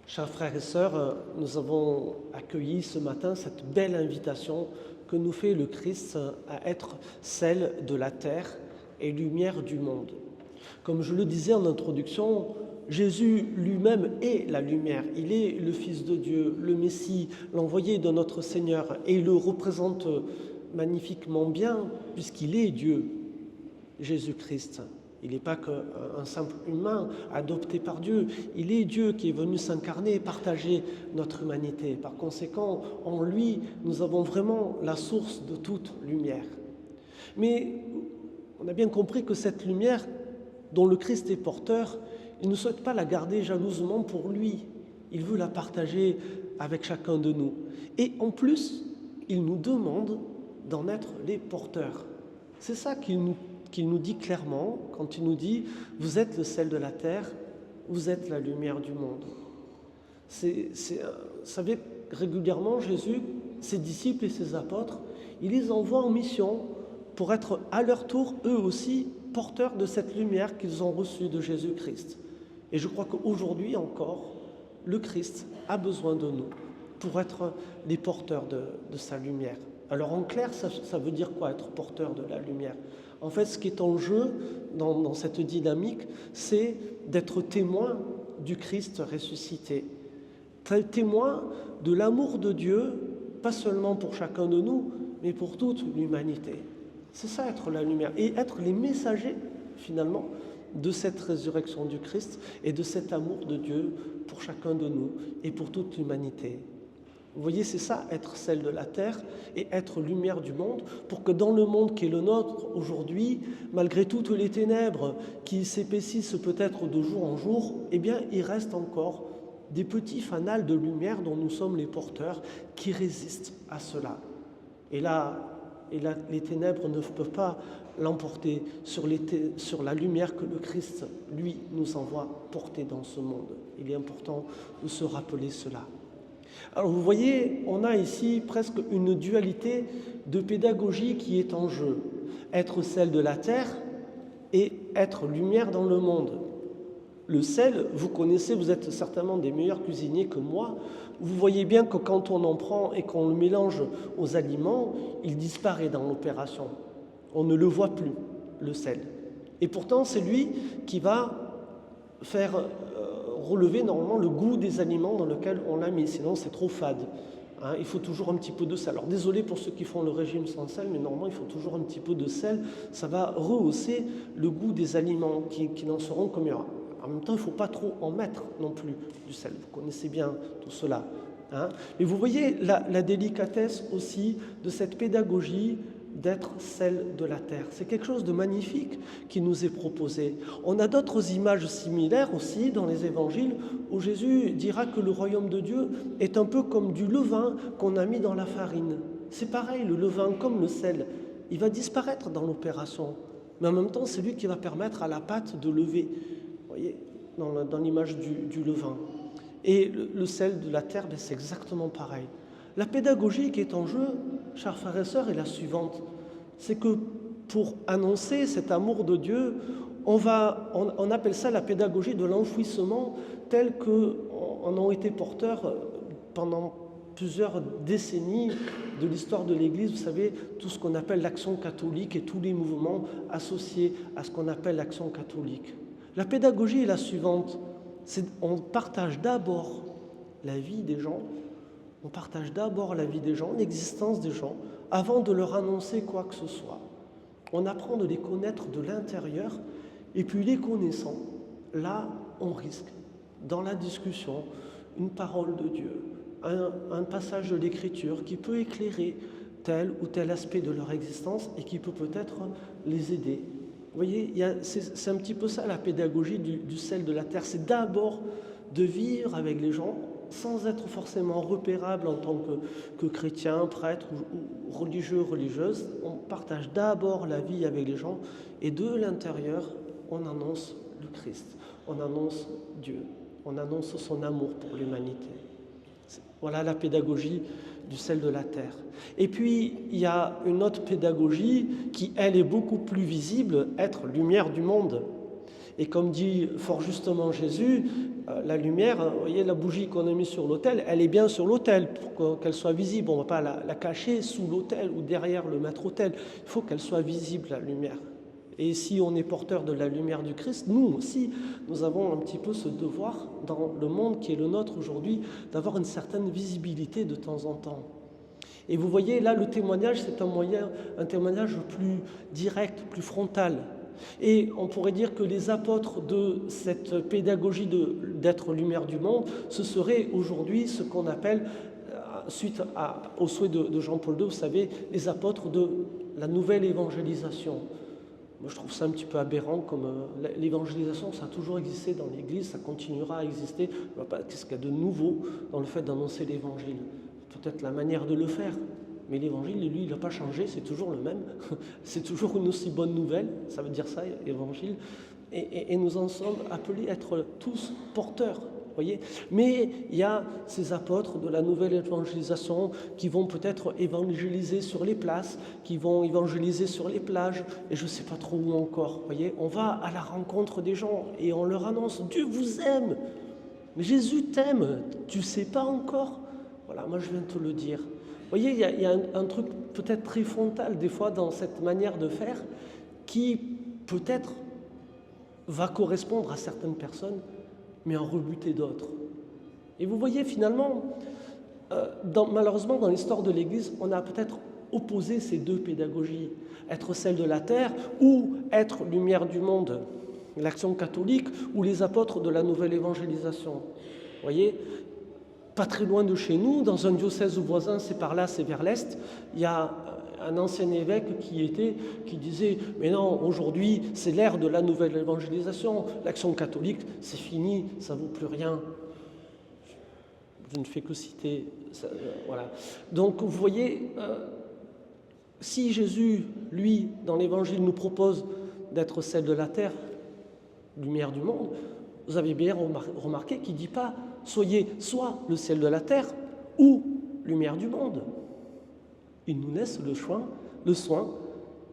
Chers frères et sœurs, nous avons accueilli ce matin cette belle invitation que nous fait le Christ à être sel de la terre et lumière du monde. Comme je le disais en introduction, Jésus lui-même est la lumière. Il est le Fils de Dieu, le Messie, l'envoyé de notre Seigneur, et il le représente magnifiquement bien puisqu'il est Dieu, Jésus-Christ. Il n'est pas qu'un simple humain adopté par Dieu. Il est Dieu qui est venu s'incarner et partager notre humanité. Par conséquent, en lui, nous avons vraiment la source de toute lumière. Mais on a bien compris que cette lumière dont le Christ est porteur, il ne souhaite pas la garder jalousement pour lui. Il veut la partager avec chacun de nous. Et en plus, il nous demande d'en être les porteurs. C'est ça qu'il nous dit clairement quand il nous dit « Vous êtes le sel de la terre, vous êtes la lumière du monde ». Vous savez, régulièrement, Jésus, ses disciples et ses apôtres, il les envoie en mission pour être à leur tour, eux aussi, porteurs de cette lumière qu'ils ont reçue de Jésus-Christ. Et je crois qu'aujourd'hui encore, le Christ a besoin de nous pour être les porteurs de sa lumière. Alors en clair, ça veut dire quoi être porteur de la lumière ? En fait, ce qui est en jeu dans cette dynamique, c'est d'être témoin du Christ ressuscité. Témoin de l'amour de Dieu, pas seulement pour chacun de nous, mais pour toute l'humanité. C'est ça être la lumière et être les messagers, finalement, de cette résurrection du Christ et de cet amour de Dieu pour chacun de nous et pour toute l'humanité. Vous voyez, c'est ça, être sel de la terre et être lumière du monde, pour que dans le monde qui est le nôtre aujourd'hui, malgré toutes les ténèbres qui s'épaississent peut-être de jour en jour, eh bien, il reste encore des petits fanals de lumière dont nous sommes les porteurs qui résistent à cela. Et là, les ténèbres ne peuvent pas l'emporter sur la lumière que le Christ, lui, nous envoie porter dans ce monde. Il est important de se rappeler cela. Alors vous voyez, on a ici presque une dualité de pédagogie qui est en jeu. Être sel de la terre et être lumière dans le monde. Le sel, vous connaissez, vous êtes certainement des meilleurs cuisiniers que moi. Vous voyez bien que quand on en prend et qu'on le mélange aux aliments, il disparaît dans l'opération. On ne le voit plus, le sel. Et pourtant, c'est lui qui va faire relever normalement le goût des aliments dans lesquels on l'a mis, sinon c'est trop fade. Il faut toujours un petit peu de sel. Alors désolé pour ceux qui font le régime sans sel, mais normalement il faut toujours un petit peu de sel. Ça va rehausser le goût des aliments qui n'en seront que meilleurs. En même temps, il ne faut pas trop en mettre non plus du sel. Vous connaissez bien tout cela. Mais vous voyez la délicatesse aussi de cette pédagogie d'être sel de la terre. C'est quelque chose de magnifique qui nous est proposé. On a d'autres images similaires aussi dans les évangiles où Jésus dira que le royaume de Dieu est un peu comme du levain qu'on a mis dans la farine. C'est pareil, le levain comme le sel, il va disparaître dans l'opération. Mais en même temps, c'est lui qui va permettre à la pâte de lever. Vous voyez, dans l'image du levain. Et le sel de la terre, c'est exactement pareil. La pédagogie qui est en jeu, chers frères et sœurs, est la suivante. C'est que pour annoncer cet amour de Dieu, on appelle ça la pédagogie de l'enfouissement, telle qu'en ont été porteurs pendant plusieurs décennies de l'histoire de l'Église. Vous savez, tout ce qu'on appelle l'action catholique et tous les mouvements associés à ce qu'on appelle l'action catholique. La pédagogie est la suivante. On partage d'abord la vie des gens. On partage d'abord la vie des gens, l'existence des gens, avant de leur annoncer quoi que ce soit. On apprend de les connaître de l'intérieur, et puis les connaissant, là, on risque, dans la discussion, une parole de Dieu, un passage de l'Écriture qui peut éclairer tel ou tel aspect de leur existence et qui peut peut-être les aider. Vous voyez, c'est un petit peu ça la pédagogie du sel de la terre. C'est d'abord de vivre avec les gens sans être forcément repérable en tant que chrétien, prêtre ou religieux, religieuse. On partage d'abord la vie avec les gens et de l'intérieur, on annonce le Christ, on annonce Dieu, on annonce son amour pour l'humanité. Voilà la pédagogie du sel de la terre. Et puis, il y a une autre pédagogie qui, elle, est beaucoup plus visible, être lumière du monde. Et comme dit fort justement Jésus, La lumière, vous voyez, la bougie qu'on a mise sur l'autel, elle est bien sur l'autel pour qu'elle soit visible. On ne va pas la cacher sous l'autel ou derrière le maître-autel. Il faut qu'elle soit visible, la lumière. Et si on est porteur de la lumière du Christ, nous aussi, nous avons un petit peu ce devoir dans le monde qui est le nôtre aujourd'hui, d'avoir une certaine visibilité de temps en temps. Et vous voyez, là, le témoignage, c'est un témoignage plus direct, plus frontal. Et on pourrait dire que les apôtres de cette pédagogie d'être lumière du monde, ce serait aujourd'hui ce qu'on appelle, suite au souhait de Jean-Paul II, vous savez, les apôtres de la nouvelle évangélisation. Moi, je trouve ça un petit peu aberrant, comme l'évangélisation, ça a toujours existé dans l'Église, ça continuera à exister. Qu'est-ce qu'il y a de nouveau dans le fait d'annoncer l'Évangile? Peut-être la manière de le faire, mais l'Évangile, lui, il n'a pas changé, c'est toujours le même. C'est toujours une aussi bonne nouvelle, ça veut dire ça, l'Évangile. Et nous en sommes appelés à être tous porteurs. Voyez, mais il y a ces apôtres de la nouvelle évangélisation qui vont peut-être évangéliser sur les places, qui vont évangéliser sur les plages, et je ne sais pas trop où encore. Voyez, on va à la rencontre des gens et on leur annonce « Dieu vous aime, mais Jésus t'aime, tu ne sais pas encore ?» Voilà, moi je viens de te le dire. Vous voyez, il y a un truc peut-être très frontal des fois dans cette manière de faire qui peut-être va correspondre à certaines personnes, mais en rebuter d'autres. Et vous voyez finalement, malheureusement dans l'histoire de l'Église, on a peut-être opposé ces deux pédagogies, être celle de la terre ou être lumière du monde, l'action catholique ou les apôtres de la nouvelle évangélisation. Vous voyez, pas très loin de chez nous, dans un diocèse voisin, c'est par là, c'est vers l'Est, il y a un ancien évêque qui disait « Mais non, aujourd'hui, c'est l'ère de la nouvelle évangélisation. L'action catholique, c'est fini, ça ne vaut plus rien. » Je ne fais que citer ça, voilà. Donc, vous voyez, si Jésus, lui, dans l'Évangile, nous propose d'être celle de la terre, lumière du monde, vous avez bien remarqué qu'il ne dit pas « Soyez soit le sel de la terre ou lumière du monde ». Il nous laisse le soin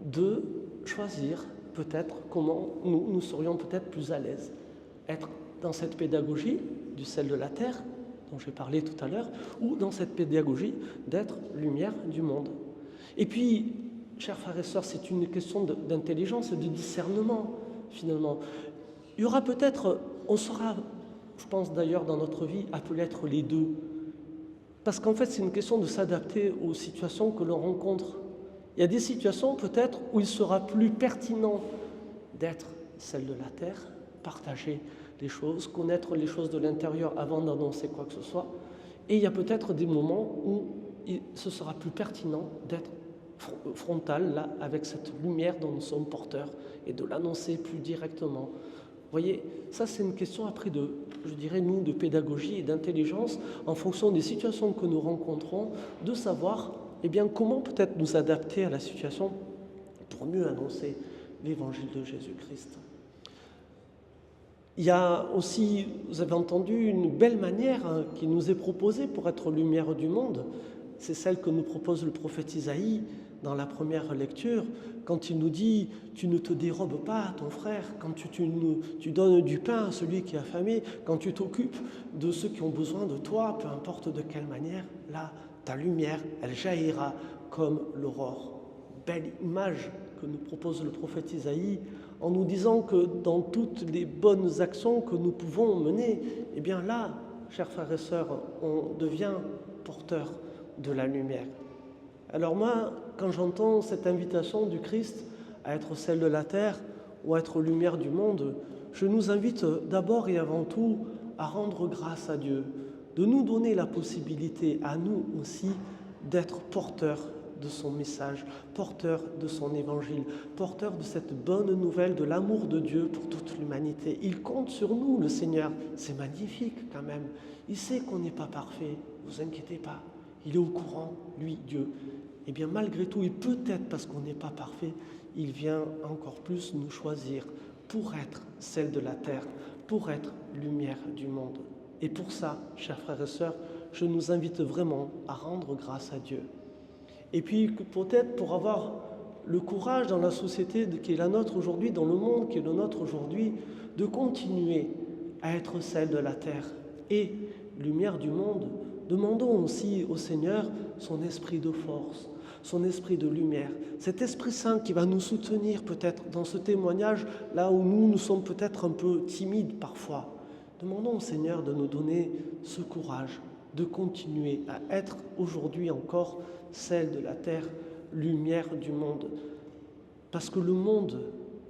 de choisir peut-être comment nous serions peut-être plus à l'aise. Être dans cette pédagogie du sel de la terre, dont j'ai parlé tout à l'heure, ou dans cette pédagogie d'être lumière du monde. Et puis, chers frères et sœurs, c'est une question d'intelligence et de discernement, finalement. Il y aura peut-être, on sera, je pense d'ailleurs dans notre vie, appelé à être les deux. Parce qu'en fait, c'est une question de s'adapter aux situations que l'on rencontre. Il y a des situations peut-être où il sera plus pertinent d'être celle de la terre, partager les choses, connaître les choses de l'intérieur avant d'annoncer quoi que ce soit. Et il y a peut-être des moments où ce sera plus pertinent d'être frontal, là, avec cette lumière dont nous sommes porteurs, et de l'annoncer plus directement. Vous voyez, ça c'est une question après de pédagogie et d'intelligence en fonction des situations que nous rencontrons, de savoir comment peut-être nous adapter à la situation pour mieux annoncer l'évangile de Jésus-Christ. Il y a aussi, vous avez entendu, une belle manière qui nous est proposée pour être lumière du monde. C'est celle que nous propose le prophète Isaïe dans la première lecture, quand il nous dit « Tu ne te dérobes pas à ton frère, quand tu donnes du pain à celui qui est affamé, quand tu t'occupes de ceux qui ont besoin de toi, peu importe de quelle manière, là, ta lumière, elle jaillira comme l'aurore. » Belle image que nous propose le prophète Isaïe, en nous disant que dans toutes les bonnes actions que nous pouvons mener, là, chers frères et sœurs, on devient porteur de la lumière. Alors moi, quand j'entends cette invitation du Christ à être celle de la terre ou à être lumière du monde, je nous invite d'abord et avant tout à rendre grâce à Dieu, de nous donner la possibilité à nous aussi d'être porteurs de son message, porteurs de son évangile, porteurs de cette bonne nouvelle de l'amour de Dieu pour toute l'humanité. Il compte sur nous, le Seigneur. C'est magnifique quand même. Il sait qu'on n'est pas parfait, ne vous inquiétez pas. Il est au courant, lui, Dieu. Malgré tout, et peut-être parce qu'on n'est pas parfait, il vient encore plus nous choisir pour être celle de la terre, pour être lumière du monde. Et pour ça, chers frères et sœurs, je nous invite vraiment à rendre grâce à Dieu. Et puis peut-être pour avoir le courage dans la société qui est la nôtre aujourd'hui, dans le monde qui est le nôtre aujourd'hui, de continuer à être sel de la terre et lumière du monde. Demandons aussi au Seigneur son esprit de force, son esprit de lumière, cet Esprit Saint qui va nous soutenir peut-être dans ce témoignage, là où nous sommes peut-être un peu timides parfois. Demandons au Seigneur de nous donner ce courage, de continuer à être aujourd'hui encore sel de la terre, lumière du monde. Parce que le monde,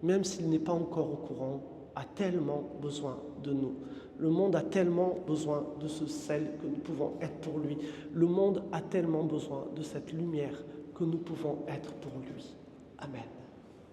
même s'il n'est pas encore au courant, a tellement besoin de nous. Le monde a tellement besoin de ce sel que nous pouvons être pour lui. Le monde a tellement besoin de cette lumière que nous pouvons être pour lui. Amen.